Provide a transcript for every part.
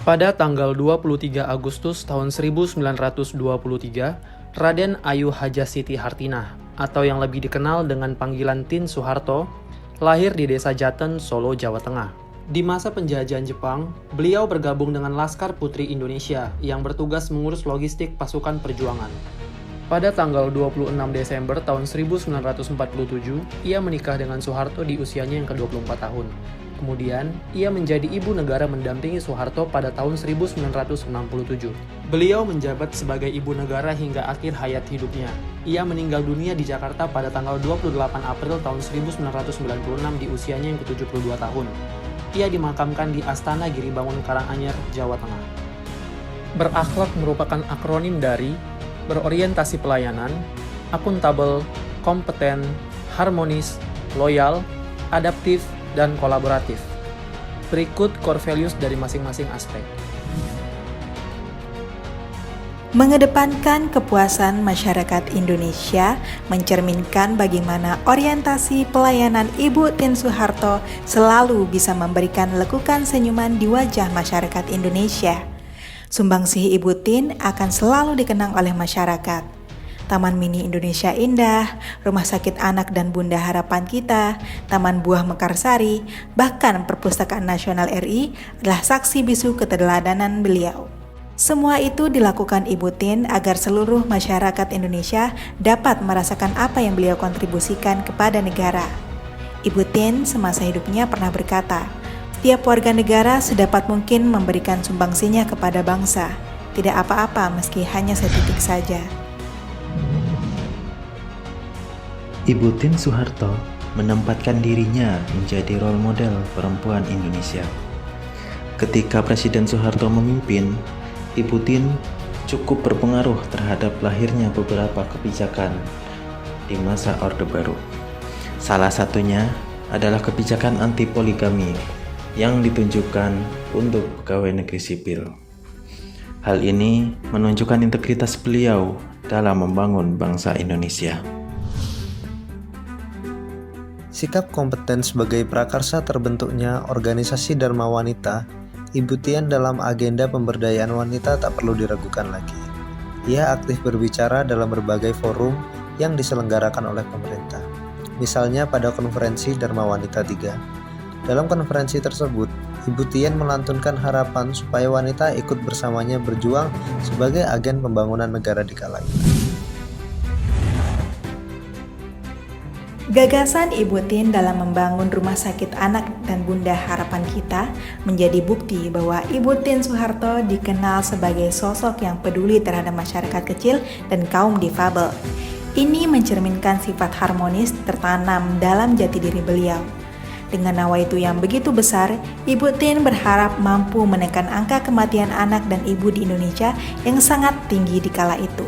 Pada tanggal 23 Agustus tahun 1923, Raden Ayu Hadja Siti Hartinah, atau yang lebih dikenal dengan panggilan Tin Soeharto, lahir di Desa Jaten, Solo, Jawa Tengah. Di masa penjajahan Jepang, beliau bergabung dengan Laskar Putri Indonesia yang bertugas mengurus logistik pasukan perjuangan. Pada tanggal 26 Desember tahun 1947, ia menikah dengan Soeharto di usianya yang ke-24 tahun. Kemudian, ia menjadi ibu negara mendampingi Soeharto pada tahun 1967. Beliau menjabat sebagai ibu negara hingga akhir hayat hidupnya. Ia meninggal dunia di Jakarta pada tanggal 28 April tahun 1996 di usianya yang ke-72 tahun. Ia dimakamkan di Astana Giribangun Karanganyar, Jawa Tengah. Berakhlak merupakan akronim dari berorientasi pelayanan, akuntabel, kompeten, harmonis, loyal, adaptif, dan kolaboratif. Berikut core values dari masing-masing aspek. Mengedepankan kepuasan masyarakat Indonesia mencerminkan bagaimana orientasi pelayanan Ibu Tin Soeharto selalu bisa memberikan lekukan senyuman di wajah masyarakat Indonesia. Sumbangsih Ibu Tin akan selalu dikenang oleh masyarakat. Taman Mini Indonesia Indah, Rumah Sakit Anak dan Bunda Harapan Kita, Taman Buah Mekarsari, bahkan Perpustakaan Nasional RI adalah saksi bisu keteladanan beliau. Semua itu dilakukan Ibu Tin agar seluruh masyarakat Indonesia dapat merasakan apa yang beliau kontribusikan kepada negara. Ibu Tin semasa hidupnya pernah berkata, "Setiap warga negara sedapat mungkin memberikan sumbangsinya kepada bangsa. Tidak apa-apa meski hanya setitik saja." Ibu Tin Soeharto menempatkan dirinya menjadi role model perempuan Indonesia. Ketika Presiden Soeharto memimpin, Ibu Tin cukup berpengaruh terhadap lahirnya beberapa kebijakan di masa Orde Baru. Salah satunya adalah kebijakan anti poligami yang ditunjukkan untuk pegawai negeri sipil. Hal ini menunjukkan integritas beliau dalam membangun bangsa Indonesia. Sikap kompeten sebagai prakarsa terbentuknya organisasi Dharma Wanita, Ibu Tin dalam agenda pemberdayaan wanita tak perlu diragukan lagi. Ia aktif berbicara dalam berbagai forum yang diselenggarakan oleh pemerintah. Misalnya pada konferensi Dharma Wanita 3. Dalam konferensi tersebut, Ibu Tin melantunkan harapan supaya wanita ikut bersamanya berjuang sebagai agen pembangunan negara di kala itu. Gagasan Ibu Tin dalam membangun Rumah Sakit Anak dan Bunda Harapan Kita menjadi bukti bahwa Ibu Tin Soeharto dikenal sebagai sosok yang peduli terhadap masyarakat kecil dan kaum difabel. Ini mencerminkan sifat harmonis tertanam dalam jati diri beliau. Dengan nawaitu yang begitu besar, Ibu Tin berharap mampu menekan angka kematian anak dan ibu di Indonesia yang sangat tinggi di kala itu.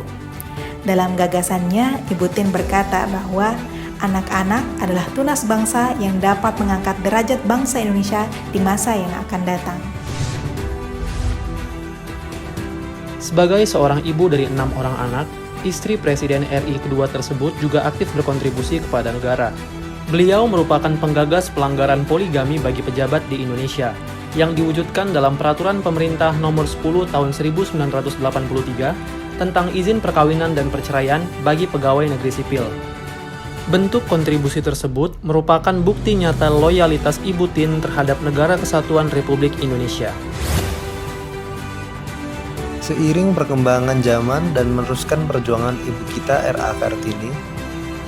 Dalam gagasannya, Ibu Tin berkata bahwa anak-anak adalah tunas bangsa yang dapat mengangkat derajat bangsa Indonesia di masa yang akan datang. Sebagai seorang ibu dari 6 orang anak, istri Presiden RI kedua tersebut juga aktif berkontribusi kepada negara. Beliau merupakan penggagas pelanggaran poligami bagi pejabat di Indonesia, yang diwujudkan dalam Peraturan Pemerintah Nomor 10 Tahun 1983 tentang izin perkawinan dan perceraian bagi pegawai negeri sipil. Bentuk kontribusi tersebut merupakan bukti nyata loyalitas Ibu Tin terhadap Negara Kesatuan Republik Indonesia. Seiring perkembangan zaman dan meneruskan perjuangan ibu kita R.A. Kartini,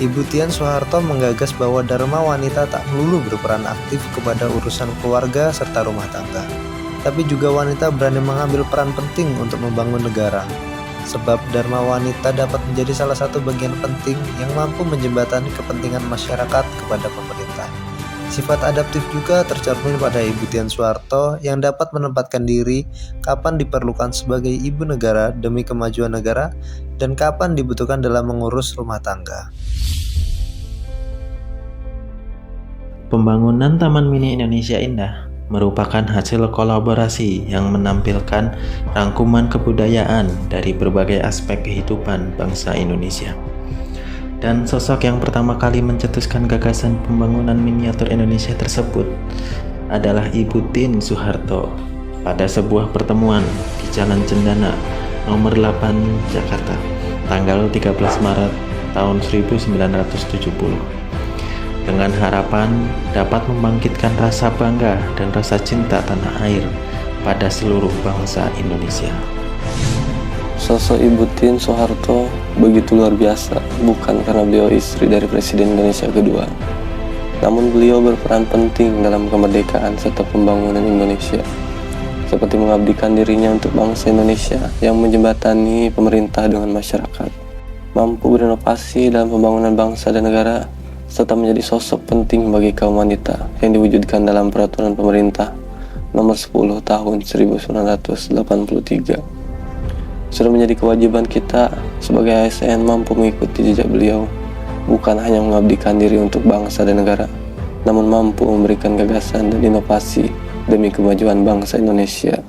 Ibu Tin Soeharto menggagas bahwa Dharma Wanita tak melulu berperan aktif kepada urusan keluarga serta rumah tangga, tapi juga wanita berani mengambil peran penting untuk membangun negara. Sebab Dharma Wanita dapat menjadi salah satu bagian penting yang mampu menjembatani kepentingan masyarakat kepada pemerintah. Sifat adaptif juga tercermin pada Ibu Tin Soeharto yang dapat menempatkan diri kapan diperlukan sebagai ibu negara demi kemajuan negara dan kapan dibutuhkan dalam mengurus rumah tangga. Pembangunan Taman Mini Indonesia Indah merupakan hasil kolaborasi yang menampilkan rangkuman kebudayaan dari berbagai aspek kehidupan bangsa Indonesia. Dan sosok yang pertama kali mencetuskan gagasan pembangunan miniatur Indonesia tersebut adalah Ibu Tin Soeharto pada sebuah pertemuan di Jalan Cendana nomor 8 Jakarta tanggal 13 Maret tahun 1970 dengan harapan dapat membangkitkan rasa bangga dan rasa cinta tanah air pada seluruh bangsa Indonesia. Sosok Ibu Tien Soeharto begitu luar biasa, bukan karena beliau istri dari Presiden Indonesia kedua, namun beliau berperan penting dalam kemerdekaan serta pembangunan Indonesia, seperti mengabdikan dirinya untuk bangsa Indonesia yang menjembatani pemerintah dengan masyarakat, mampu berinovasi dalam pembangunan bangsa dan negara, serta menjadi sosok penting bagi kaum wanita yang diwujudkan dalam Peraturan Pemerintah Nomor 10 Tahun 1983. Sudah menjadi kewajiban kita sebagai ASN mampu mengikuti jejak beliau, bukan hanya mengabdikan diri untuk bangsa dan negara, namun mampu memberikan gagasan dan inovasi demi kemajuan bangsa Indonesia.